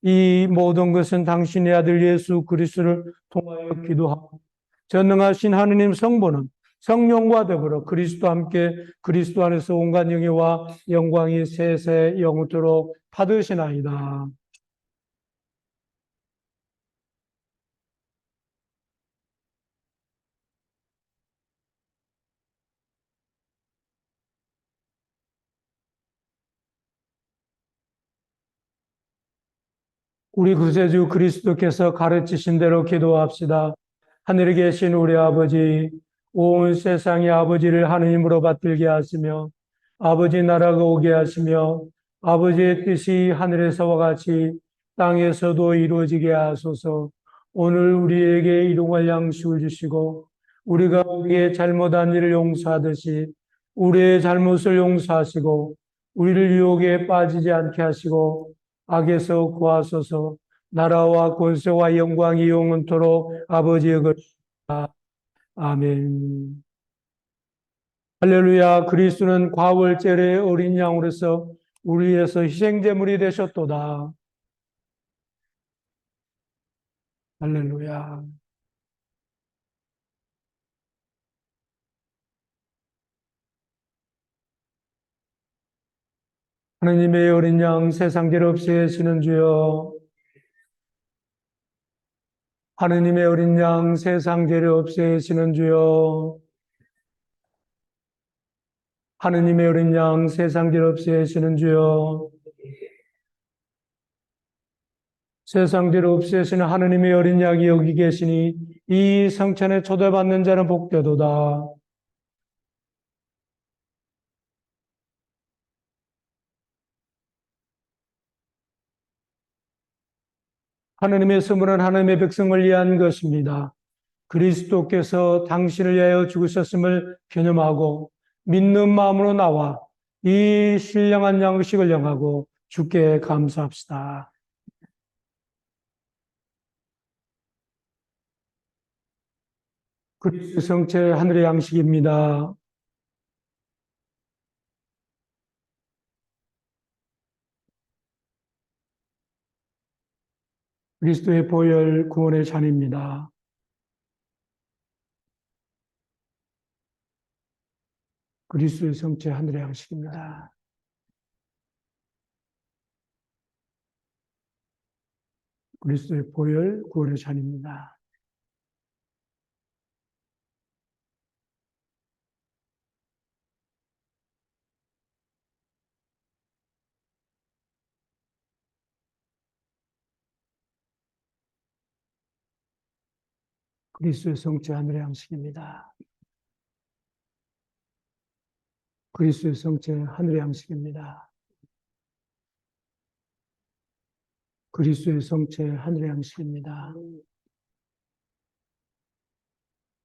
이 모든 것은 당신의 아들 예수 그리스도를 통하여 기도하고 전능하신 하느님 성부는 성령과 더불어 그리스도와 함께 그리스도 안에서 온갖 영예와 영광이 세세 영원토록 받으시나이다. 우리 구세주 그리스도께서 가르치신 대로 기도합시다. 하늘에 계신 우리 아버지, 온 세상의 아버지를 하느님으로 받들게 하시며 아버지 나라가 오게 하시며 아버지의 뜻이 하늘에서와 같이 땅에서도 이루어지게 하소서. 오늘 우리에게 일용할 양식을 주시고 우리가 우리의 잘못한 일을 용서하듯이 우리의 잘못을 용서하시고 우리를 유혹에 빠지지 않게 하시고 악에서 구하소서. 나라와 권세와 영광이 영원토록 아버지의 것이다. 아멘. 할렐루야. 그리스도는 과월절의 어린 양으로서 우리 위해서 희생제물이 되셨도다. 할렐루야. 하느님의 어린 양 세상 죄를 없애시는 주여. 하느님의 어린 양 세상 죄를 없애시는 주여. 하느님의 어린 양 세상 죄를 없애시는 주여. 세상 죄를 없애시는 하느님의 어린 양이 여기 계시니 이 성찬에 초대받는 자는 복되도다. 하느님의 선물은 하느님의 백성을 위한 것입니다. 그리스도께서 당신을 위하여 죽으셨음을 기념하고 믿는 마음으로 나와 이 신령한 양식을 영하고 주께 감사합시다. 그리스도 성체 하늘의 양식입니다. 그리스도의 보혈 구원의 잔입니다. 그리스도의 성체 하늘의 양식입니다. 그리스도의 보혈 구원의 잔입니다. 그리스도의 성체 하늘의 양식입니다. 그리스도의 성체 하늘의 양식입니다. 그리스도의 성체 하늘의 양식입니다.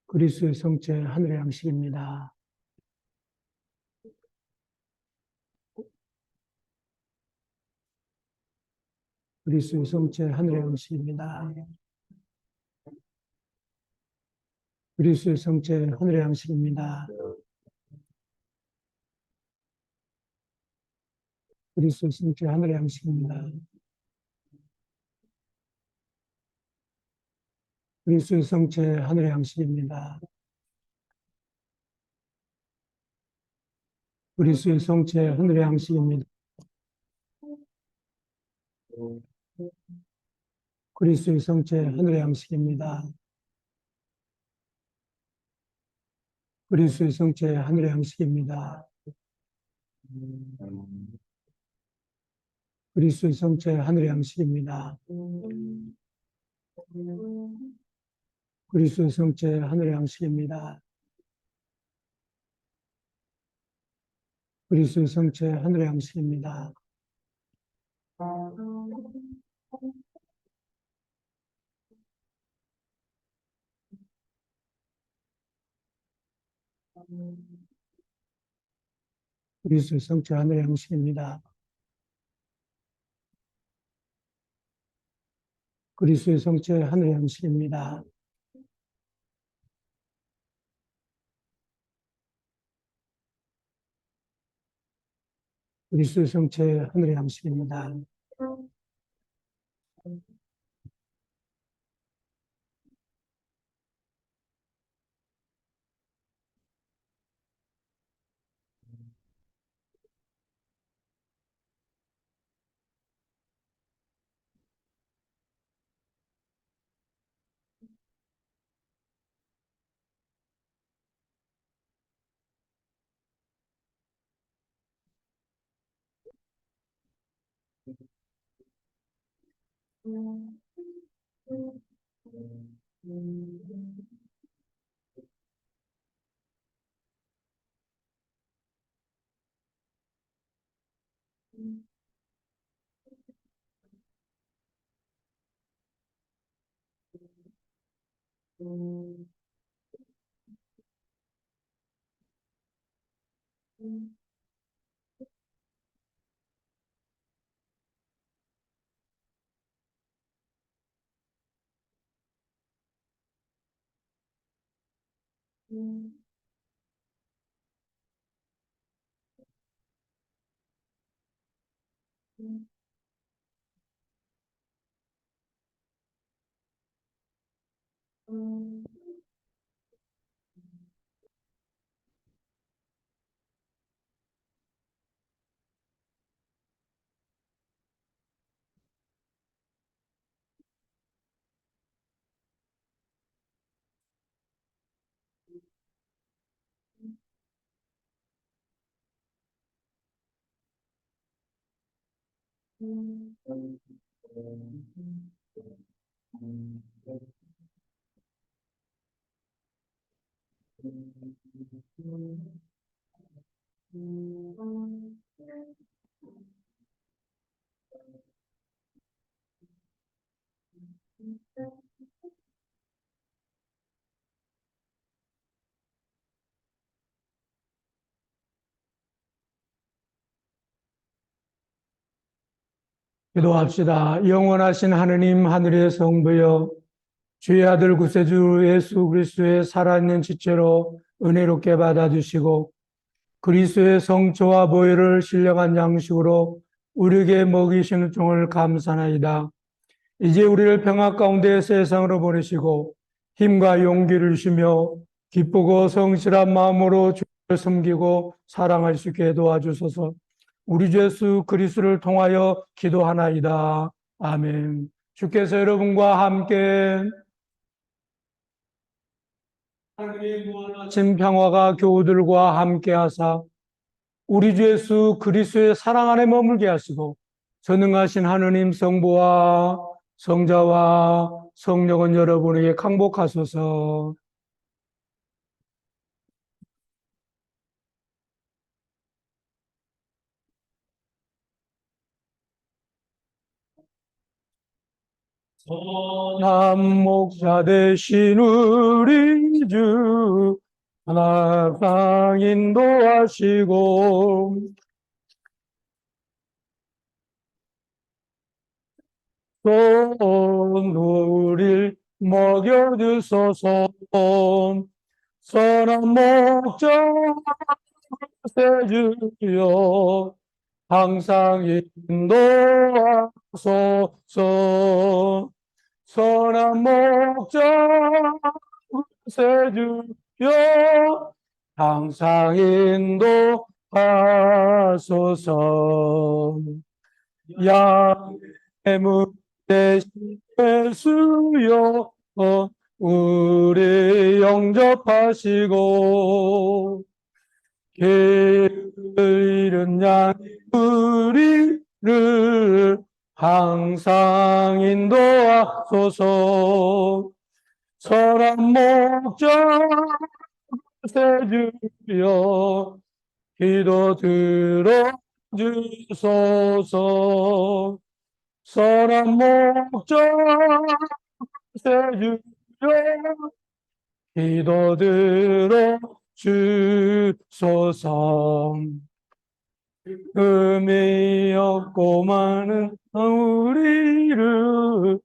그리스도의 성체 하늘의 양식입니다. 그리스도의 성체 하늘의 양식입니다. 그리스도의 성체 하늘의 양식입니다. 그리스도의 성체 하늘의 양식입니다. 그리스도의 성체 하늘의 양식입니다. 그리스도의 성체 하늘의 양식입니다. 그리스도의 성체 하늘의 양식입니다. 그리스도의 성체 하늘의 양식입니다. 그리스도의 성체 하늘의 양식입니다. 그리스도의 성체 하늘의 양식입니다. 그리스도의 성체 하늘의 양식입니다. 그리스도의 성체 하늘의 양식입니다. 그리스도의 성체 하늘의 양식입니다. 그리스도의 성체 하늘의 양식입니다. 기도합시다. 영원하신 하느님 하늘의 성부여, 주의 아들 구세주 예수 그리스도의 살아있는 지체로 은혜롭게 받아주시고 그리스도의 성초와 보혈을 신령한 양식으로 우리에게 먹이시는 종을 감사나이다. 이제 우리를 평화 가운데 세상으로 보내시고 힘과 용기를 주시며 기쁘고 성실한 마음으로 주를 섬기고 사랑할 수 있게 도와주소서. 우리 주 예수 그리스도를 통하여 기도하나이다. 아멘. 주께서 여러분과 함께 하나님의 무한하신 평화가 교우들과 함께 하사 우리 주 예수 그리스도의 사랑 안에 머물게 하시고 전능하신 하느님 성부와 성자와 성령은 여러분에게 강복하소서. 선한 목자 되신 우리 주 항상 인도하시고 또 우릴 먹여주소서. 선한 목자 주여 항상 인도하소서. 선한 목자 주여 항상 인도하소서. 양의 문 대신 예수여 우리 영접하시고 길 잃은 양 우리를 항상 인도하소서. 선한 목자 주여 기도 들어주소서. 선한 목적 세주여 기도 들어주소서. 의미 없고 많은 우리를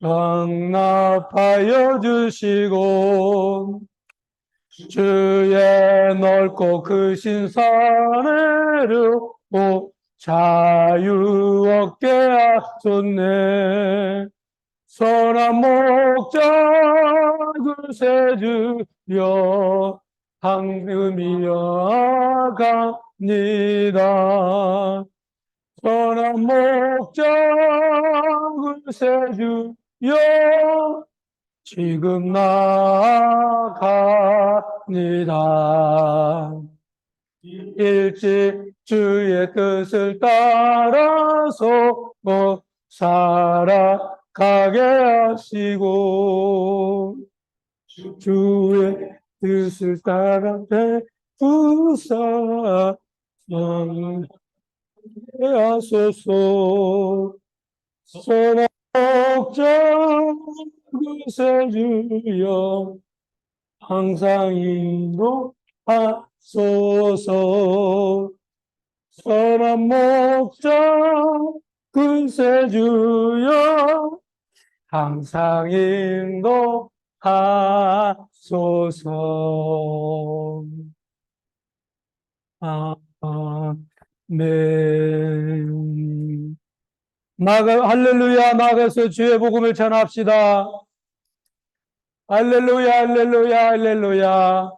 용납하여 주시고 주의 넓고 크신 산에로 자유 얻게 하셨네. 선한 목적을 세주여 항금이여 갑니다. 선한 목적을 세주여 지금 나아갑니다. 일찍 주의 뜻을 따라서 살아가게 하시고 주의 뜻을 따라 배부사 하소서. 선한 목적을 세주여 항상 인도하소서. 선한 목적 세주여 항상 인도하소서. 아멘. 할렐루야, 나가서 주의 복음을 전합시다. 할렐루야, 할렐루야, 할렐루야.